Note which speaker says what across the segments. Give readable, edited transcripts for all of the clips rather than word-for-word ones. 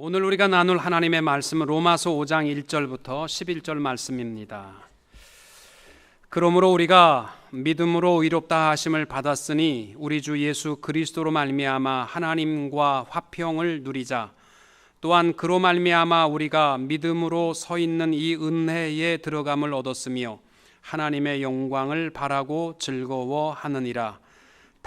Speaker 1: 오늘 우리가 나눌 하나님의 말씀은 로마서 5장 1절부터 11절 말씀입니다. 그러므로 우리가 믿음으로 의롭다 하심을 받았으니 우리 주 예수 그리스도로 말미암아 하나님과 화평을 누리자. 또한 그로 말미암아 우리가 믿음으로 서 있는 이 은혜에 들어감을 얻었으며 하나님의 영광을 바라고 즐거워하느니라.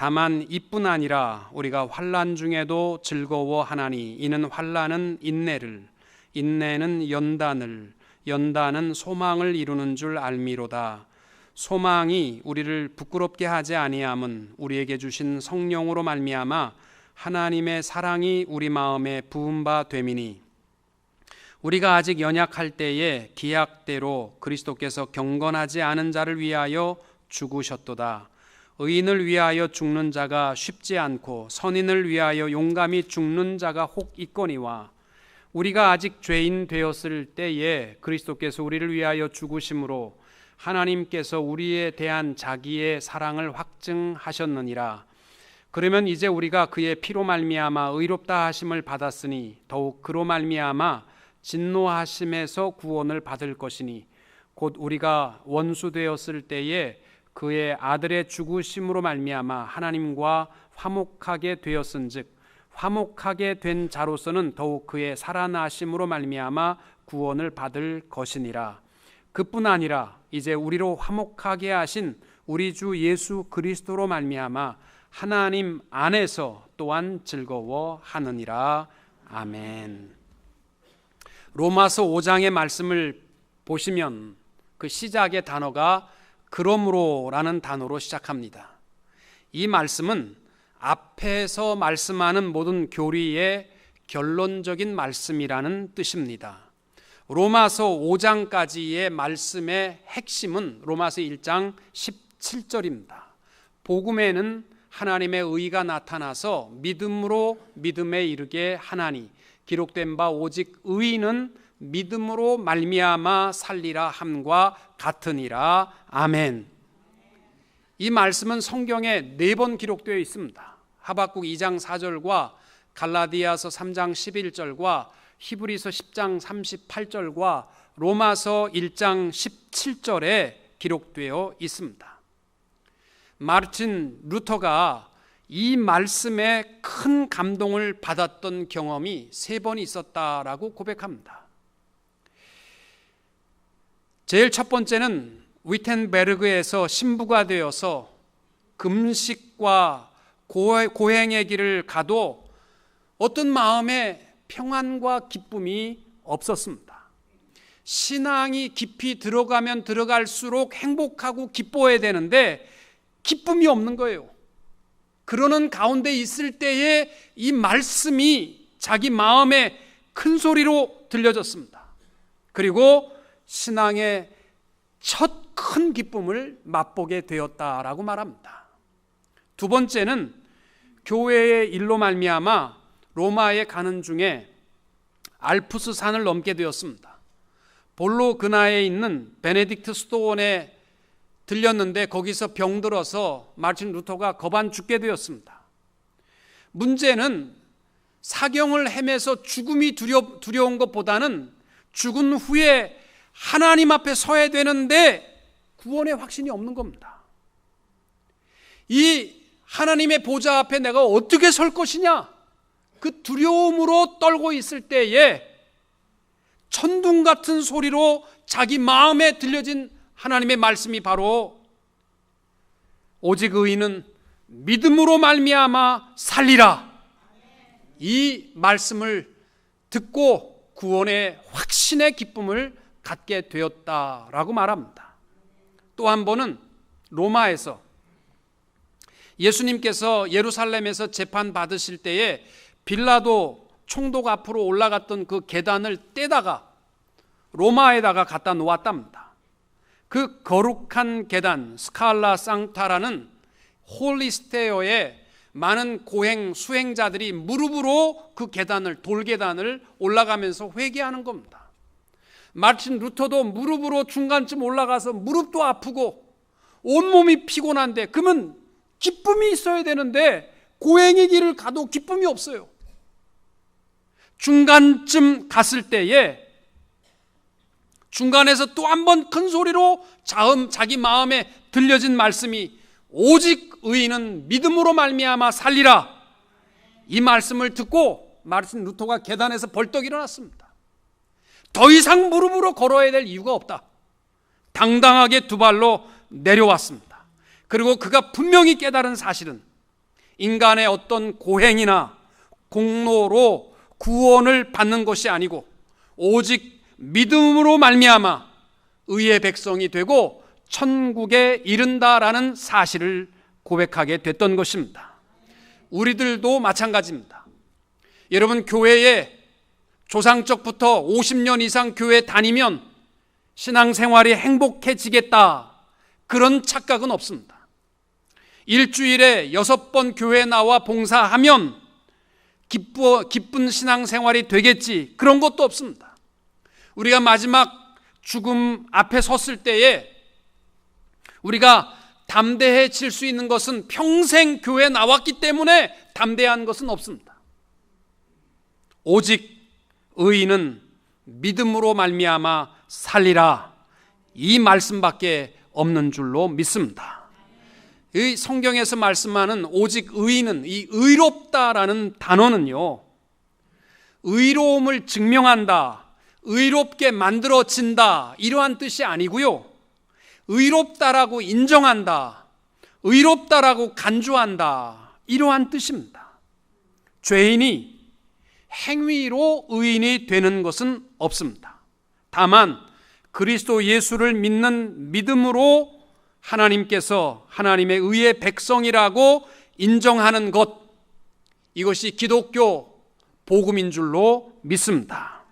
Speaker 1: 다만 이뿐 아니라 우리가 환난 중에도 즐거워하나니 이는 환난은 인내를, 인내는 연단을, 연단은 소망을 이루는 줄 알미로다. 소망이 우리를 부끄럽게 하지 아니함은 우리에게 주신 성령으로 말미암아 하나님의 사랑이 우리 마음에 부은 바 됨이니 우리가 아직 연약할 때에 기약대로 그리스도께서 경건하지 않은 자를 위하여 죽으셨도다. 의인을 위하여 죽는 자가 쉽지 않고 선인을 위하여 용감히 죽는 자가 혹 있거니와 우리가 아직 죄인 되었을 때에 그리스도께서 우리를 위하여 죽으심으로 하나님께서 우리에 대한 자기의 사랑을 확증하셨느니라. 그러면 이제 우리가 그의 피로 말미암아 의롭다 하심을 받았으니 더욱 그로 말미암아 진노하심에서 구원을 받을 것이니 곧 우리가 원수 되었을 때에 그의 아들의 죽으심으로 말미암아 하나님과 화목하게 되었은즉 화목하게 된 자로서는 더욱 그의 살아나심으로 말미암아 구원을 받을 것이니라. 그뿐 아니라 이제 우리로 화목하게 하신 우리 주 예수 그리스도로 말미암아 하나님 안에서 또한 즐거워하느니라. 아멘. 로마서 5장의 말씀을 보시면 그 시작의 단어가 그러므로라는 단어로 시작합니다. 이 말씀은 앞에서 말씀하는 모든 교리의 결론적인 말씀이라는 뜻입니다. 로마서 5장까지의 말씀의 핵심은 로마서 1장 17절입니다. 복음에는 하나님의 의가 나타나서 믿음으로 믿음에 이르게 하나니 기록된 바 오직 의인은 믿음으로 말미암아 살리라 함과 같으니라. 아멘. 이 말씀은 성경에 4번 기록되어 있습니다. 하박국 2장 4절과 갈라디아서 3장 11절과 히브리서 10장 38절과 로마서 1장 17절에 기록되어 있습니다. 마르틴 루터가 이 말씀에 큰 감동을 받았던 경험이 3번 있었다라고 고백합니다. 제일 첫 번째는 위텐베르그에서 신부가 되어서 금식과 고행의 길을 가도 어떤 마음에 평안과 기쁨이 없었습니다. 신앙이 깊이 들어가면 들어갈수록 행복하고 기뻐해야 되는데 기쁨이 없는 거예요. 그러는 가운데 있을 때에 이 말씀이 자기 마음에 큰 소리로 들려졌습니다. 그리고 신앙의 첫 큰 기쁨을 맛보게 되었다라고 말합니다. 두 번째는 교회의 일로 말미암아 로마에 가는 중에 알프스 산을 넘게 되었습니다. 볼로그나에 있는 베네딕트 수도원에 들렸는데 거기서 병들어서 마르틴 루터가 겁안 죽게 되었습니다. 문제는 사경을 헤매서 죽음이 두려운 것보다는 죽은 후에 하나님 앞에 서야 되는데 구원의 확신이 없는 겁니다. 이 하나님의 보좌 앞에 내가 어떻게 설 것이냐, 그 두려움으로 떨고 있을 때에 천둥 같은 소리로 자기 마음에 들려진 하나님의 말씀이 바로 오직 의인은 믿음으로 말미암아 살리라. 이 말씀을 듣고 구원의 확신의 기쁨을 갖게 되었다라고 말합니다. 또 한 번은 로마에서 예수님께서 예루살렘에서 재판 받으실 때에 빌라도 총독 앞으로 올라갔던 그 계단을 떼다가 로마에다가 갖다 놓았답니다. 그 거룩한 계단 스칼라 상타라는 홀리스테어에 많은 고행 수행자들이 무릎으로 그 계단을 돌계단을 올라가면서 회개하는 겁니다. 마르틴 루터도 무릎으로 중간쯤 올라가서 무릎도 아프고 온몸이 피곤한데 그러면 기쁨이 있어야 되는데 고행의 길을 가도 기쁨이 없어요. 중간쯤 갔을 때에 중간에서 또 한 번 큰 소리로 자기 마음에 들려진 말씀이 오직 의인은 믿음으로 말미암아 살리라. 이 말씀을 듣고 마르틴 루터가 계단에서 벌떡 일어났습니다. 더 이상 무릎으로 걸어야 될 이유가 없다. 당당하게 두 발로 내려왔습니다. 그리고 그가 분명히 깨달은 사실은 인간의 어떤 고행이나 공로로 구원을 받는 것이 아니고 오직 믿음으로 말미암아 의의 백성이 되고 천국에 이른다라는 사실을 고백하게 됐던 것입니다. 우리들도 마찬가지입니다. 여러분, 교회에 조상적부터 50년 이상 교회 다니면 신앙생활이 행복해지겠다, 그런 착각은 없습니다. 일주일에 6번 교회 나와 봉사하면 기쁜 신앙생활이 되겠지, 그런 것도 없습니다. 우리가 마지막 죽음 앞에 섰을 때에 우리가 담대해질 수 있는 것은 평생 교회 나왔기 때문에 담대한 것은 없습니다. 오직 의인은 믿음으로 말미암아 살리라, 이 말씀밖에 없는 줄로 믿습니다. 이 성경에서 말씀하는 오직 의인은, 이 의롭다라는 단어는요, 의로움을 증명한다, 의롭게 만들어진다, 이러한 뜻이 아니고요, 의롭다라고 인정한다, 의롭다라고 간주한다, 이러한 뜻입니다. 죄인이 행위로 의인이 되는 것은 없습니다. 다만 그리스도 예수를 믿는 믿음으로 하나님께서 하나님의 의의 백성이라고 인정하는 것, 이것이 기독교 복음인 줄로 믿습니다.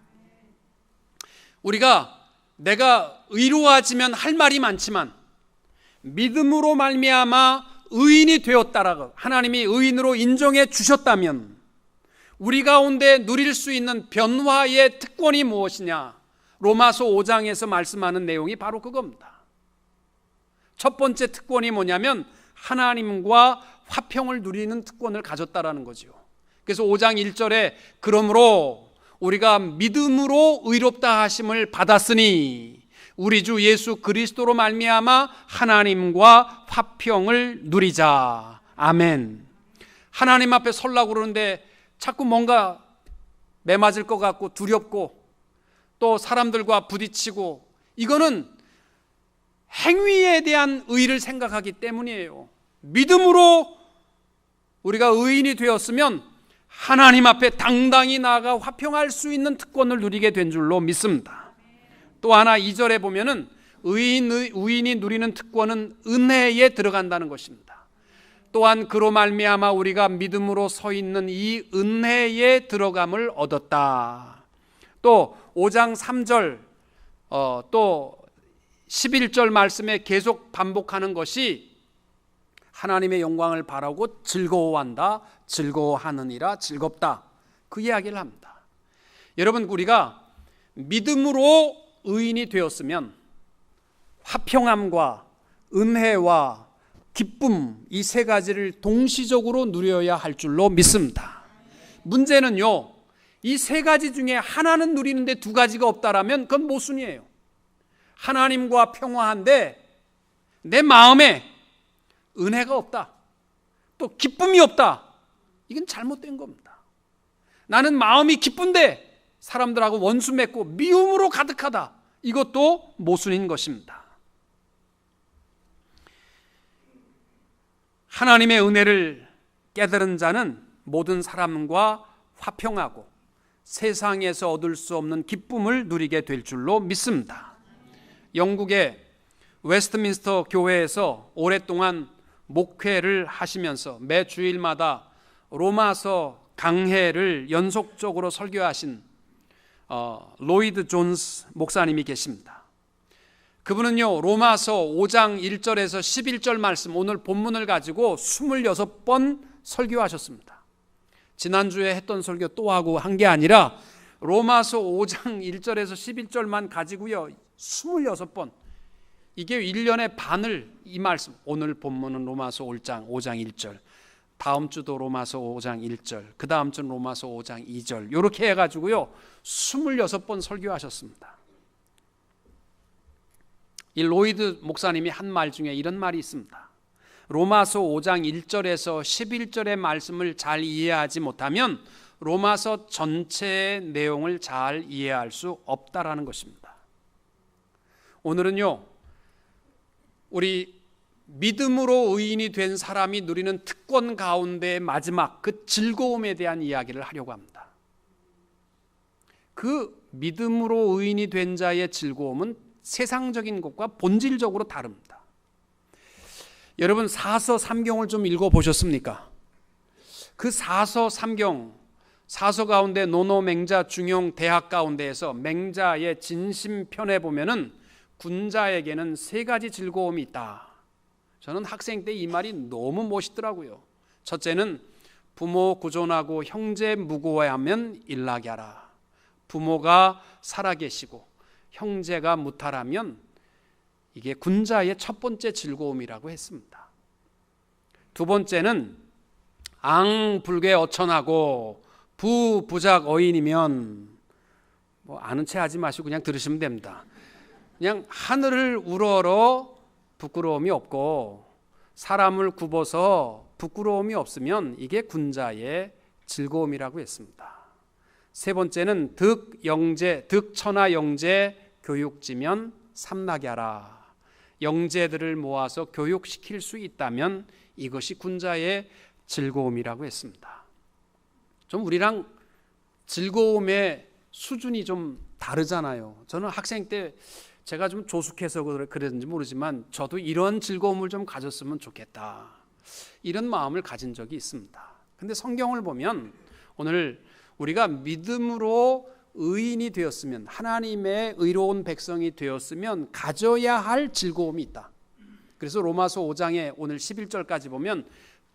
Speaker 1: 우리가 내가 의로워지면 할 말이 많지만 믿음으로 말미암아 의인이 되었다라고 하나님이 의인으로 인정해 주셨다면 우리 가운데 누릴 수 있는 변화의 특권이 무엇이냐? 로마서 5장에서 말씀하는 내용이 바로 그겁니다. 첫 번째 특권이 뭐냐면 하나님과 화평을 누리는 특권을 가졌다라는 거죠. 그래서 5장 1절에 그러므로 우리가 믿음으로 의롭다 하심을 받았으니 우리 주 예수 그리스도로 말미암아 하나님과 화평을 누리자. 아멘. 하나님 앞에 서려고 그러는데 자꾸 뭔가 매맞을 것 같고 두렵고 또 사람들과 부딪히고, 이거는 행위에 대한 의의를 생각하기 때문이에요. 믿음으로 우리가 의인이 되었으면 하나님 앞에 당당히 나아가 화평할 수 있는 특권을 누리게 된 줄로 믿습니다. 또 하나 2절에 보면은 의인이 누리는 특권은 은혜에 들어간다는 것입니다. 또한 그로 말미암아 우리가 믿음으로 서 있는 이 은혜에 들어감을 얻었다. 또 5장 3절 또 11절 말씀에 계속 반복하는 것이 하나님의 영광을 바라고 즐거워한다, 즐거워하느니라, 즐겁다, 그 이야기를 합니다. 여러분, 우리가 믿음으로 의인이 되었으면 화평함과 은혜와 기쁨, 이 세 가지를 동시적으로 누려야 할 줄로 믿습니다. 문제는요, 이 세 가지 중에 하나는 누리는데 두 가지가 없다라면 그건 모순이에요. 하나님과 평화한데 내 마음에 은혜가 없다, 또 기쁨이 없다, 이건 잘못된 겁니다. 나는 마음이 기쁜데 사람들하고 원수 맺고 미움으로 가득하다, 이것도 모순인 것입니다. 하나님의 은혜를 깨달은 자는 모든 사람과 화평하고 세상에서 얻을 수 없는 기쁨을 누리게 될 줄로 믿습니다. 영국의 웨스트민스터 교회에서 오랫동안 목회를 하시면서 매 주일마다 로마서 강해를 연속적으로 설교하신 로이드 존스 목사님이 계십니다. 그분은요, 로마서 5장 1절에서 11절 말씀, 오늘 본문을 가지고 26번 설교하셨습니다. 지난주에 했던 설교 또 하고 한 게 아니라 로마서 5장 1절에서 11절만 가지고요 26번, 이게 1년의 반을 이 말씀, 오늘 본문은 로마서 5장 1절, 다음 주도 로마서 5장 1절, 그 다음 주는 로마서 5장 2절, 이렇게 해가지고요 26번 설교하셨습니다. 이 로이드 목사님이 한 말 중에 이런 말이 있습니다. 로마서 5장 1절에서 11절의 말씀을 잘 이해하지 못하면 로마서 전체의 내용을 잘 이해할 수 없다라는 것입니다. 오늘은요, 우리 믿음으로 의인이 된 사람이 누리는 특권 가운데 마지막 그 즐거움에 대한 이야기를 하려고 합니다. 그 믿음으로 의인이 된 자의 즐거움은 세상적인 것과 본질적으로 다릅니다. 여러분, 사서 삼경을 좀 읽어보셨습니까? 그 사서 삼경, 사서 가운데 노노, 맹자, 중용, 대학 가운데에서 맹자의 진심편에 보면은 군자에게는 세 가지 즐거움이 있다. 저는 학생 때 이 말이 너무 멋있더라고요. 첫째는 부모 구존하고 형제 무고하면 일나게 하라. 부모가 살아계시고 형제가 무탈하면 이게 군자의 첫 번째 즐거움이라고 했습니다. 두 번째는 앙불괴 어천하고 부부작 어인이면 뭐 아는 체 하지 마시고 그냥 들으시면 됩니다. 그냥 하늘을 우러러 부끄러움이 없고 사람을 굽어서 부끄러움이 없으면 이게 군자의 즐거움이라고 했습니다. 세 번째는 득천하 영재 교육지면 삼나게 하라. 영재들을 모아서 교육시킬 수 있다면 이것이 군자의 즐거움이라고 했습니다. 좀 우리랑 즐거움의 수준이 좀 다르잖아요. 저는 학생 때 제가 좀 조숙해서 그랬는지 모르지만 저도 이런 즐거움을 좀 가졌으면 좋겠다, 이런 마음을 가진 적이 있습니다. 근데 성경을 보면 오늘 우리가 믿음으로 의인이 되었으면, 하나님의 의로운 백성이 되었으면 가져야 할 즐거움이 있다. 그래서 로마서 5장에 오늘 11절까지 보면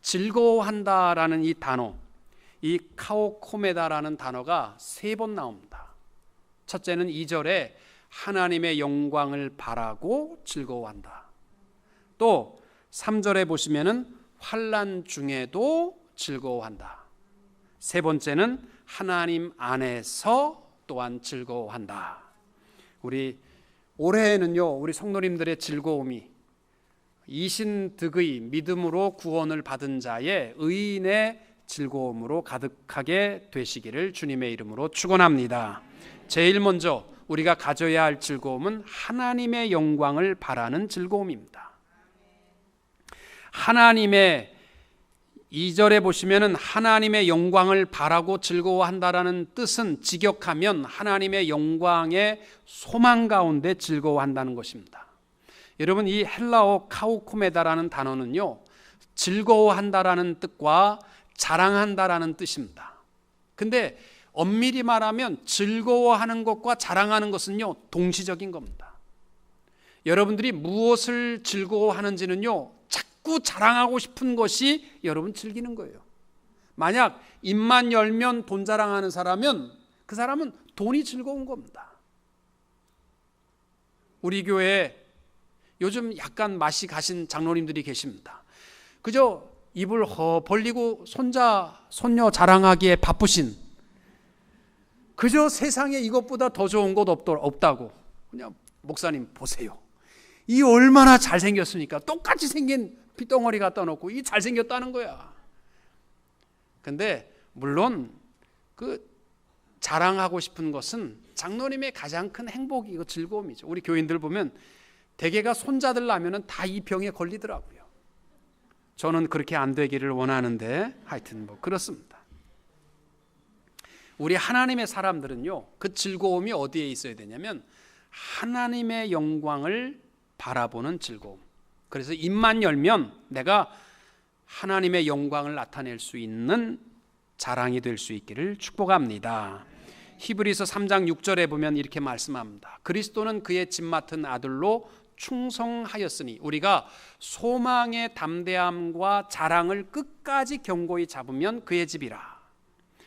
Speaker 1: 즐거워한다라는 이 단어, 이 카오코메다라는 단어가 3번 나옵니다. 첫째는 2절에 하나님의 영광을 바라고 즐거워한다. 또 3절에 보시면은 환난 중에도 즐거워한다. 세 번째는 하나님 안에서 또한 즐거워한다. 우리 올해에는요, 우리 성도님들의 즐거움이 이신득의 믿음으로 구원을 받은 자의 의인의 즐거움으로 가득하게 되시기를 주님의 이름으로 축원합니다. 제일 먼저 우리가 가져야 할 즐거움은 하나님의 영광을 바라는 즐거움입니다. 하나님의 2절에 보시면은 하나님의 영광을 바라고 즐거워한다라는 뜻은 직역하면 하나님의 영광의 소망 가운데 즐거워한다는 것입니다. 여러분, 이 헬라어 카우코메다라는 단어는요, 즐거워한다라는 뜻과 자랑한다라는 뜻입니다. 근데 엄밀히 말하면 즐거워하는 것과 자랑하는 것은요, 동시적인 겁니다. 여러분들이 무엇을 즐거워하는지는요, 자꾸 자랑하고 싶은 것이 여러분 즐기는 거예요. 만약 입만 열면 돈 자랑하는 사람은 그 사람은 돈이 즐거운 겁니다. 우리 교회에 요즘 약간 맛이 가신 장로님들이 계십니다. 그저 입을 벌리고 손녀 자랑하기에 바쁘신, 그저 세상에 이것보다 더 좋은 것 없다고. 그냥 목사님 보세요, 이 얼마나 잘생겼으니까 똑같이 생긴 핏덩어리 갖다 놓고 이 잘생겼다는 거야. 근데 물론 그 자랑하고 싶은 것은 장로님의 가장 큰 행복이고 즐거움이죠. 우리 교인들 보면 대개가 손자들 나면은 다 이 병에 걸리더라고요. 저는 그렇게 안 되기를 원하는데 하여튼 뭐 그렇습니다. 우리 하나님의 사람들은요, 그 즐거움이 어디에 있어야 되냐면 하나님의 영광을 바라보는 즐거움. 그래서 입만 열면 내가 하나님의 영광을 나타낼 수 있는 자랑이 될 수 있기를 축복합니다. 히브리서 3장 6절에 보면 이렇게 말씀합니다. 그리스도는 그의 집 맡은 아들로 충성하였으니 우리가 소망의 담대함과 자랑을 끝까지 견고히 잡으면 그의 집이라.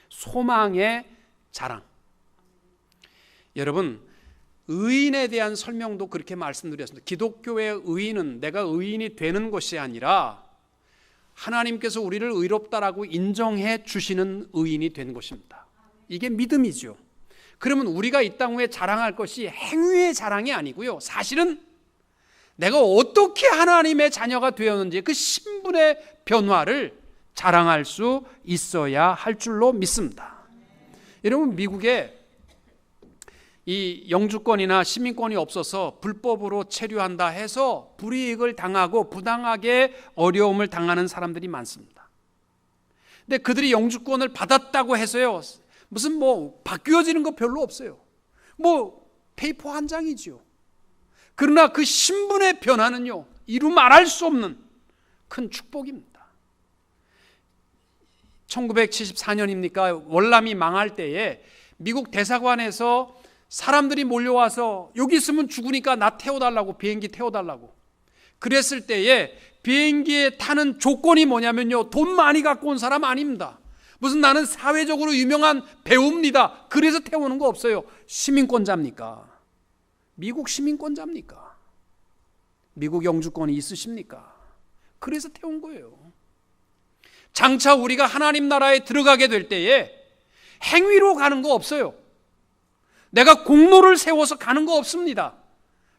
Speaker 1: 소망의 자랑. 여러분, 의인에 대한 설명도 그렇게 말씀드렸습니다. 기독교의 의인은 내가 의인이 되는 것이 아니라 하나님께서 우리를 의롭다라고 인정해 주시는 의인이 된 것입니다. 이게 믿음이죠. 그러면 우리가 이 땅 위에 자랑할 것이 행위의 자랑이 아니고요, 사실은 내가 어떻게 하나님의 자녀가 되었는지 그 신분의 변화를 자랑할 수 있어야 할 줄로 믿습니다. 여러분, 미국에 이 영주권이나 시민권이 없어서 불법으로 체류한다 해서 불이익을 당하고 부당하게 어려움을 당하는 사람들이 많습니다. 근데 그들이 영주권을 받았다고 해서요, 무슨 뭐 바뀌어지는 거 별로 없어요. 뭐 페이퍼 한 장이지요. 그러나 그 신분의 변화는요, 이루 말할 수 없는 큰 축복입니다. 1974년입니까? 월남이 망할 때에 미국 대사관에서 사람들이 몰려와서 여기 있으면 죽으니까 나 태워달라고, 비행기 태워달라고 그랬을 때에 비행기에 타는 조건이 뭐냐면요, 돈 많이 갖고 온 사람 아닙니다. 무슨 나는 사회적으로 유명한 배우입니다, 그래서 태우는 거 없어요. 시민권자입니까? 미국 시민권자입니까? 미국 영주권이 있으십니까? 그래서 태운 거예요. 장차 우리가 하나님 나라에 들어가게 될 때에 행위로 가는 거 없어요. 내가 공로를 세워서 가는 거 없습니다.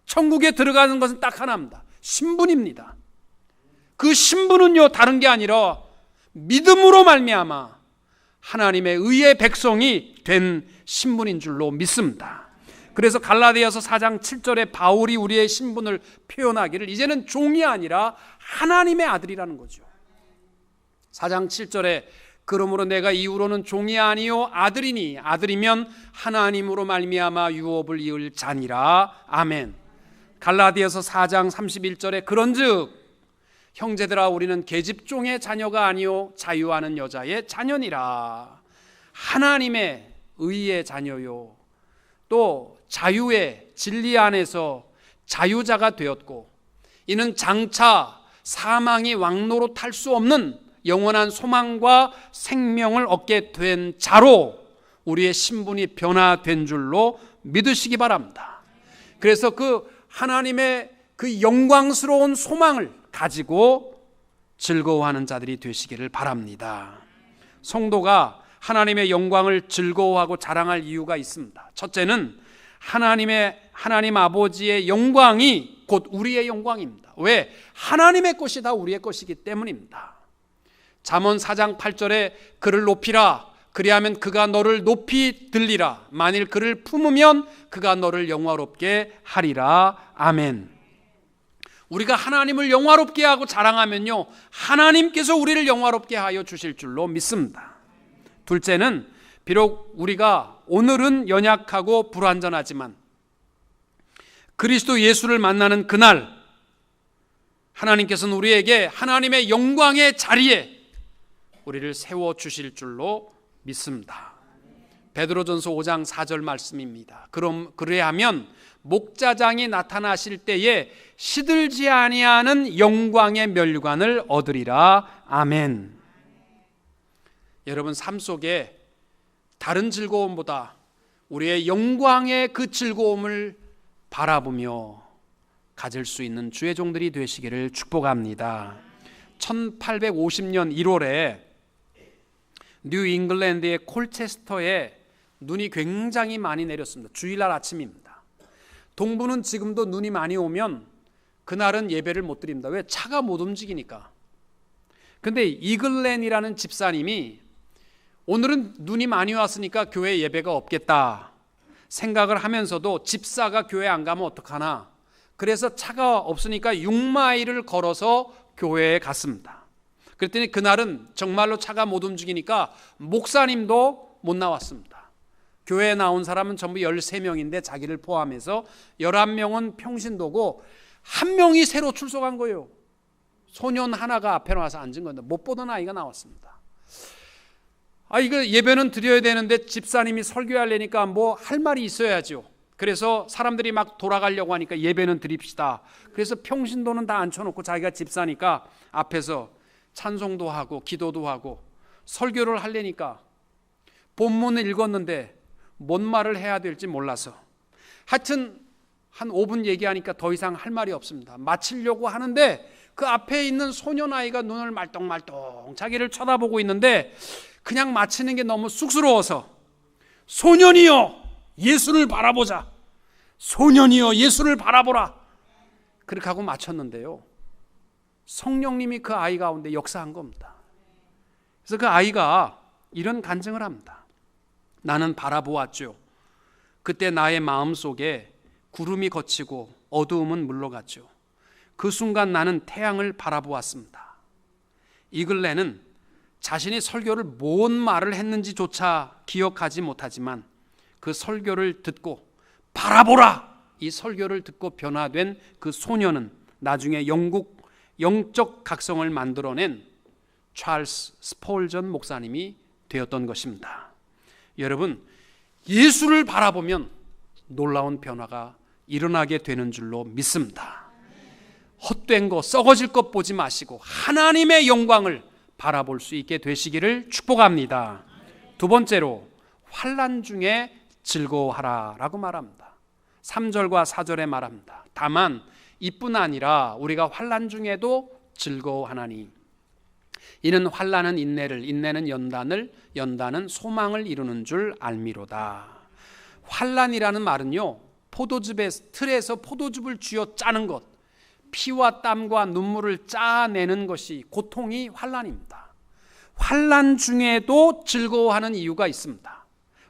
Speaker 1: 천국에 들어가는 것은 딱 하나입니다. 신분입니다. 그 신분은요, 다른 게 아니라 믿음으로 말미암아 하나님의 의의 백성이 된 신분인 줄로 믿습니다. 그래서 갈라디아서 4장 7절에 바울이 우리의 신분을 표현하기를 이제는 종이 아니라 하나님의 아들이라는 거죠. 4장 7절에 그러므로 내가 이후로는 종이 아니요 아들이니 아들이면 하나님으로 말미암아 유업을 이을 자니라. 아멘. 갈라디아서 4장 31절에 그런즉 형제들아 우리는 계집종의 자녀가 아니요 자유하는 여자의 자녀니라. 하나님의 의의 자녀요 또 자유의 진리 안에서 자유자가 되었고 이는 장차 사망이 왕노릇할 수 없는 영원한 소망과 생명을 얻게 된 자로 우리의 신분이 변화된 줄로 믿으시기 바랍니다. 그래서 그 하나님의 그 영광스러운 소망을 가지고 즐거워하는 자들이 되시기를 바랍니다. 성도가 하나님의 영광을 즐거워하고 자랑할 이유가 있습니다. 첫째는 하나님 아버지의 영광이 곧 우리의 영광입니다. 왜? 하나님의 것이 다 우리의 것이기 때문입니다. 잠언 4장 8절에 그를 높이라 그리하면 그가 너를 높이 들리라 만일 그를 품으면 그가 너를 영화롭게 하리라. 아멘. 우리가 하나님을 영화롭게 하고 자랑하면요 하나님께서 우리를 영화롭게 하여 주실 줄로 믿습니다. 둘째는 비록 우리가 오늘은 연약하고 불완전하지만 그리스도 예수를 만나는 그날 하나님께서는 우리에게 하나님의 영광의 자리에 우리를 세워주실 줄로 믿습니다. 베드로전서 5장 4절 말씀입니다. 그래야면 목자장이 나타나실 때에 시들지 아니하는 영광의 멸관을 얻으리라. 아멘. 여러분 삶 속에 다른 즐거움보다 우리의 영광의 그 즐거움을 바라보며 가질 수 있는 주의 종들이 되시기를 축복합니다. 1850년 1월에 뉴 잉글랜드의 콜체스터에 눈이 굉장히 많이 내렸습니다. 주일날 아침입니다. 동부는 지금도 눈이 많이 오면 그날은 예배를 못 드립니다. 왜? 차가 못 움직이니까. 근데 이글렌이라는 집사님이 오늘은 눈이 많이 왔으니까 교회 예배가 없겠다 생각을 하면서도 집사가 교회 안 가면 어떡하나 그래서 차가 없으니까 6마일을 걸어서 교회에 갔습니다. 그랬더니 그날은 정말로 차가 못 움직이니까 목사님도 못 나왔습니다. 교회에 나온 사람은 전부 13명인데 자기를 포함해서 11명은 평신도고 1명이 새로 출석한 거예요. 소년 하나가 앞에 나와서 앉은 건데 못 보던 아이가 나왔습니다. 이거 예배는 드려야 되는데 집사님이 설교하려니까 뭐 할 말이 있어야죠. 그래서 사람들이 막 돌아가려고 하니까 예배는 드립시다. 그래서 평신도는 다 앉혀놓고 자기가 집사니까 앞에서 찬송도 하고 기도도 하고 설교를 하려니까 본문을 읽었는데 뭔 말을 해야 될지 몰라서 하여튼 한 5분 얘기하니까 더 이상 할 말이 없습니다. 마치려고 하는데 그 앞에 있는 소년아이가 눈을 말똥말똥 자기를 쳐다보고 있는데 그냥 마치는 게 너무 쑥스러워서 소년이여 예수를 바라보자, 소년이여 예수를 바라보라, 그렇게 하고 마쳤는데요, 성령님이 그 아이 가운데 역사한 겁니다. 그래서 그 아이가 이런 간증을 합니다. 나는 바라보았죠. 그때 나의 마음속에 구름이 걷히고 어두움은 물러갔죠. 그 순간 나는 태양을 바라보았습니다. 이 근래는 자신이 설교를 뭔 말을 했는지조차 기억하지 못하지만 그 설교를 듣고 바라보라, 이 설교를 듣고 변화된 그 소녀는 나중에 영국 영적 각성을 만들어낸 찰스 스폴전 목사님이 되었던 것입니다. 여러분, 예수를 바라보면 놀라운 변화가 일어나게 되는 줄로 믿습니다. 헛된 것, 썩어질 것 보지 마시고 하나님의 영광을 바라볼 수 있게 되시기를 축복합니다. 두 번째로 환난 중에 즐거워하라 라고 말합니다. 3절과 4절에 말합니다. 다만 이뿐 아니라 우리가 환난 중에도 즐거워하나니 이는 환난은 인내를, 인내는 연단을, 연단은 소망을 이루는 줄 알미로다. 환난이라는 말은요, 포도즙의 틀에서 포도즙을 쥐어 짜는 것, 피와 땀과 눈물을 짜내는 것이 고통이 환난입니다. 환난 중에도 즐거워하는 이유가 있습니다.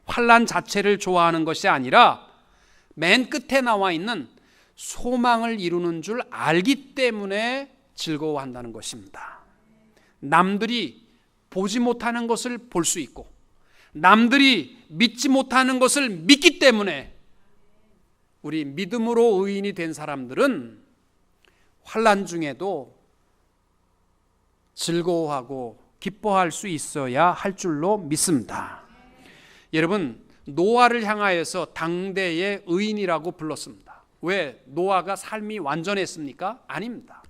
Speaker 1: 환난 자체를 좋아하는 것이 아니라 맨 끝에 나와 있는 소망을 이루는 줄 알기 때문에 즐거워한다는 것입니다. 남들이 보지 못하는 것을 볼 수 있고 남들이 믿지 못하는 것을 믿기 때문에 우리 믿음으로 의인이 된 사람들은 환난 중에도 즐거워하고 기뻐할 수 있어야 할 줄로 믿습니다. 여러분, 노아를 향하여서 당대의 의인이라고 불렀습니다. 왜? 노아가 삶이 완전했습니까? 아닙니다.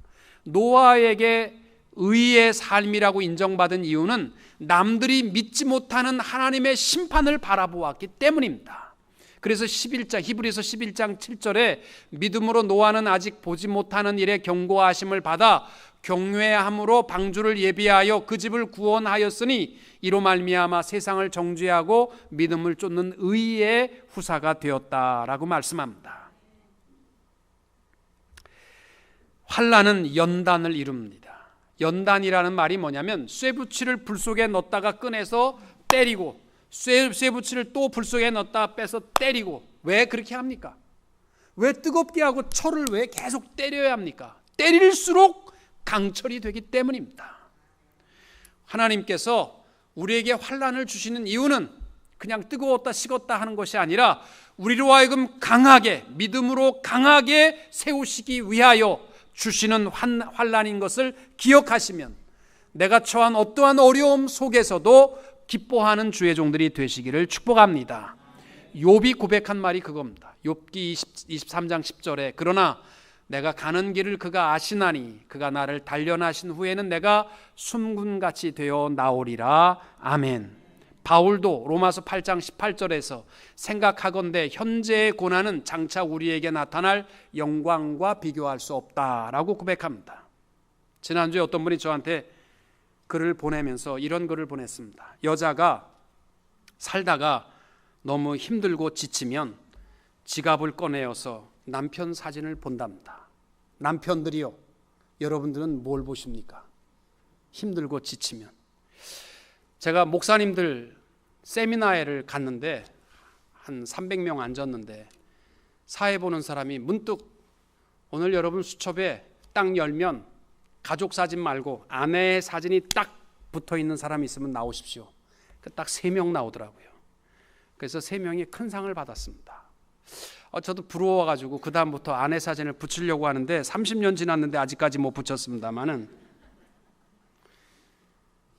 Speaker 1: 노아에게 의의 삶이라고 인정받은 이유는 남들이 믿지 못하는 하나님의 심판을 바라보았기 때문입니다. 그래서 히브리서 11장 7절에 믿음으로 노아는 아직 보지 못하는 일에 경고하심을 받아 경외함으로 방주를 예비하여 그 집을 구원하였으니 이로 말미암아 세상을 정죄하고 믿음을 쫓는 의의 후사가 되었다라고 말씀합니다. 환난은 연단을 이룹니다. 연단이라는 말이 뭐냐면 쇠붙이를 불 속에 넣었다가 꺼내서 때리고 쇠붙이를 또 불 속에 넣었다가 빼서 때리고. 왜 그렇게 합니까? 왜 뜨겁게 하고 철을 왜 계속 때려야 합니까? 때릴수록 강철이 되기 때문입니다. 하나님께서 우리에게 환난을 주시는 이유는 그냥 뜨거웠다 식었다 하는 것이 아니라 우리로 하여금 강하게, 믿음으로 강하게 세우시기 위하여 주시는 환난인 것을 기억하시면 내가 처한 어떠한 어려움 속에서도 기뻐하는 주의 종들이 되시기를 축복합니다. 욥이 고백한 말이 그겁니다. 욥기 23장 10절에 그러나 내가 가는 길을 그가 아시나니 그가 나를 단련하신 후에는 내가 숨군같이 되어 나오리라. 아멘. 바울도 로마서 8장 18절에서 생각하건대 현재의 고난은 장차 우리에게 나타날 영광과 비교할 수 없다라고 고백합니다. 지난주에 어떤 분이 저한테 글을 보내면서 이런 글을 보냈습니다. 여자가 살다가 너무 힘들고 지치면 지갑을 꺼내어서 남편 사진을 본답니다. 남편들이요, 여러분들은 뭘 보십니까? 힘들고 지치면. 제가 목사님들 세미나회를 갔는데 한 300명 앉았는데 사회 보는 사람이 문득 오늘 여러분 수첩에 딱 열면 가족 사진 말고 아내의 사진이 딱 붙어있는 사람이 있으면 나오십시오. 딱 3명 나오더라고요. 그래서 3명이 큰 상을 받았습니다. 저도 부러워가지고 그 다음부터 아내 사진을 붙이려고 하는데 30년 지났는데 아직까지 못 붙였습니다만은,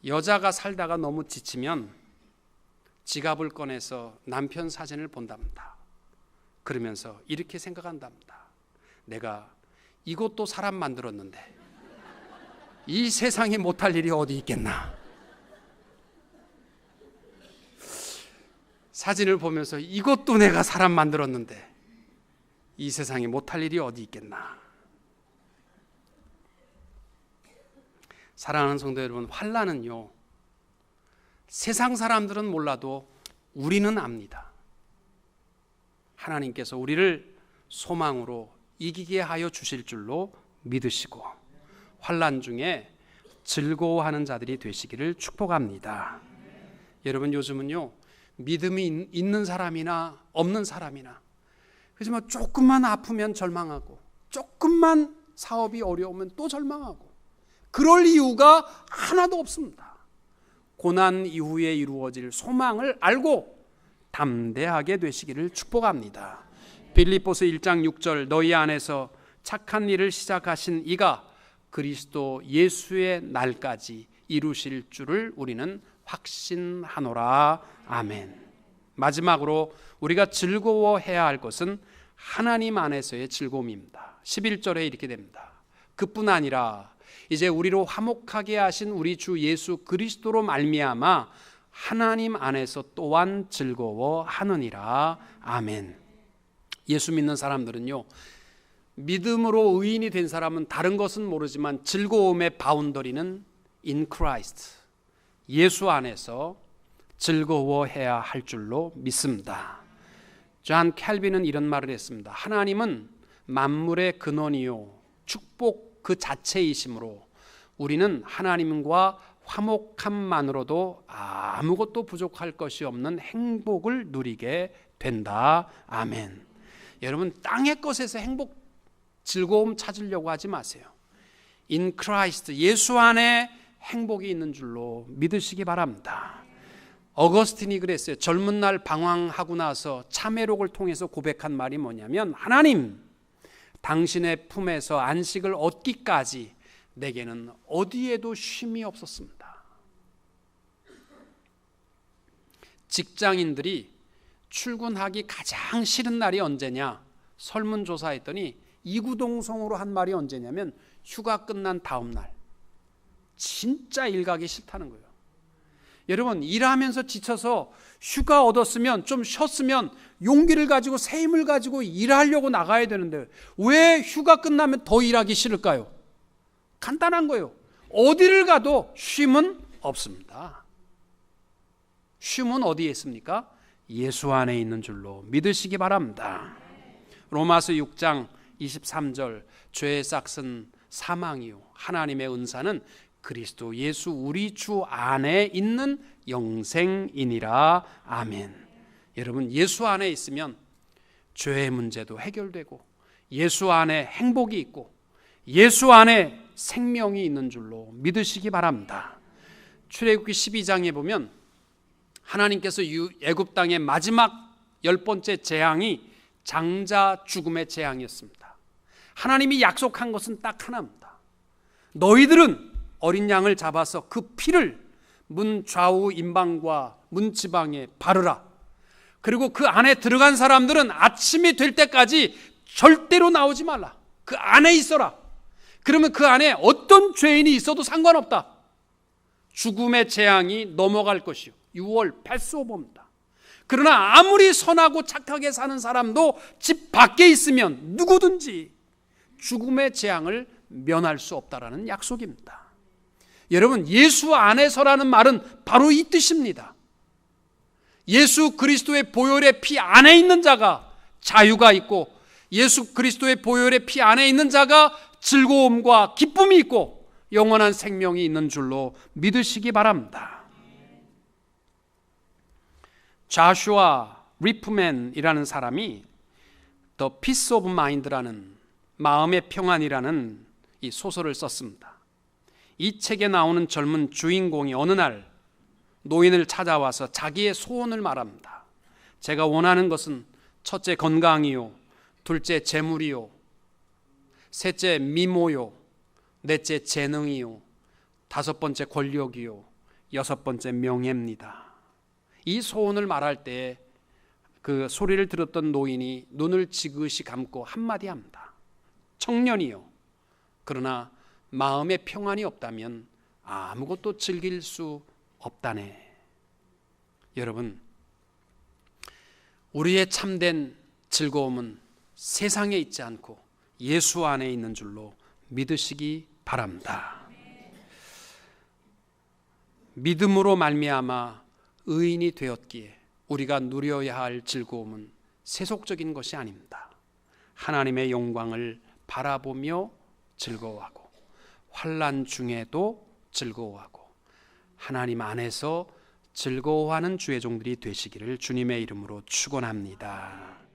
Speaker 1: 여자가 살다가 너무 지치면 지갑을 꺼내서 남편 사진을 본답니다. 그러면서 이렇게 생각한답니다. 내가 이것도 사람 만들었는데 이 세상에 못할 일이 어디 있겠나. 사진을 보면서 이것도 내가 사람 만들었는데 이 세상에 못할 일이 어디 있겠나. 사랑하는 성도 여러분, 환난은요, 세상 사람들은 몰라도 우리는 압니다. 하나님께서 우리를 소망으로 이기게 하여 주실 줄로 믿으시고 환난 중에 즐거워하는 자들이 되시기를 축복합니다. 여러분, 요즘은요, 믿음이 있는 사람이나 없는 사람이나, 그렇지만 조금만 아프면 절망하고 조금만 사업이 어려우면 또 절망하고, 그럴 이유가 하나도 없습니다. 고난 이후에 이루어질 소망을 알고 담대하게 되시기를 축복합니다. 빌립보서 1장 6절, 너희 안에서 착한 일을 시작하신 이가 그리스도 예수의 날까지 이루실 줄을 우리는 확신하노라. 아멘. 마지막으로 우리가 즐거워해야 할 것은 하나님 안에서의 즐거움입니다. 11절에 이렇게 됩니다. 그뿐 아니라 이제 우리로 화목하게 하신 우리 주 예수 그리스도로 말미암아 하나님 안에서 또한 즐거워하느니라. 아멘. 예수 믿는 사람들은요, 믿음으로 의인이 된 사람은 다른 것은 모르지만 즐거움의 바운더리는 in Christ, 예수 안에서 즐거워해야 할 줄로 믿습니다. 존 캘빈은 이런 말을 했습니다. 하나님은 만물의 근원이요 축복 그 자체이시므로 우리는 하나님과 화목함만으로도 아무것도 부족할 것이 없는 행복을 누리게 된다. 아멘. 여러분, 땅의 것에서 행복, 즐거움 찾으려고 하지 마세요. In Christ, 예수 안에 행복이 있는 줄로 믿으시기 바랍니다. 어거스틴이 그랬어요. 젊은 날 방황하고 나서 참회록을 통해서 고백한 말이 뭐냐면, 하나님, 당신의 품에서 안식을 얻기까지 내게는 어디에도 쉼이 없었습니다. 직장인들이 출근하기 가장 싫은 날이 언제냐? 설문조사했더니 이구동성으로 한 말이 언제냐면 휴가 끝난 다음 날. 진짜 일 가기 싫다는 거예요. 여러분, 일하면서 지쳐서 휴가 얻었으면, 좀 쉬었으면 용기를 가지고 새 힘을 가지고 일하려고 나가야 되는데 왜 휴가 끝나면 더 일하기 싫을까요? 간단한 거예요. 어디를 가도 쉼은 없습니다. 쉼은 어디에 있습니까? 예수 안에 있는 줄로 믿으시기 바랍니다. 로마서 6장 23절, 죄의 싹은 사망이요 하나님의 은사는 그리스도 예수 우리 주 안에 있는 영생이니라. 아멘. 여러분, 예수 안에 있으면 죄의 문제도 해결되고 예수 안에 행복이 있고 예수 안에 생명이 있는 줄로 믿으시기 바랍니다. 출애굽기 12장에 보면 하나님께서 애굽 땅의 마지막 10번째 재앙이 장자 죽음의 재앙이었습니다. 하나님이 약속한 것은 딱 하나입니다. 너희들은 어린 양을 잡아서 그 피를 문 좌우 임방과 문 지방에 바르라. 그리고 그 안에 들어간 사람들은 아침이 될 때까지 절대로 나오지 말라. 그 안에 있어라. 그러면 그 안에 어떤 죄인이 있어도 상관없다. 죽음의 재앙이 넘어갈 것이요 6월 패스오버입니다. 그러나 아무리 선하고 착하게 사는 사람도 집 밖에 있으면 누구든지 죽음의 재앙을 면할 수 없다라는 약속입니다. 여러분, 예수 안에서라는 말은 바로 이 뜻입니다. 예수 그리스도의 보혈의 피 안에 있는 자가 자유가 있고 예수 그리스도의 보혈의 피 안에 있는 자가 즐거움과 기쁨이 있고 영원한 생명이 있는 줄로 믿으시기 바랍니다. 자슈아 리프맨이라는 사람이 The Peace of Mind라는 마음의 평안이라는 이 소설을 썼습니다. 이 책에 나오는 젊은 주인공이 어느 날 노인을 찾아와서 자기의 소원을 말합니다. 제가 원하는 것은 첫째 건강이요, 둘째 재물이요, 셋째 미모요, 넷째 재능이요, 다섯 번째 권력이요, 여섯 번째 명예입니다. 이 소원을 말할 때 그 소리를 들었던 노인이 눈을 지그시 감고 한마디 합니다. 청년이요, 그러나 마음의 평안이 없다면 아무것도 즐길 수 없다네. 여러분, 우리의 참된 즐거움은 세상에 있지 않고 예수 안에 있는 줄로 믿으시기 바랍니다. 믿음으로 말미암아 의인이 되었기에 우리가 누려야 할 즐거움은 세속적인 것이 아닙니다. 하나님의 영광을 바라보며 즐거워하고 환난 중에도 즐거워하고 하나님 안에서 즐거워하는 주의 종들이 되시기를 주님의 이름으로 축원합니다.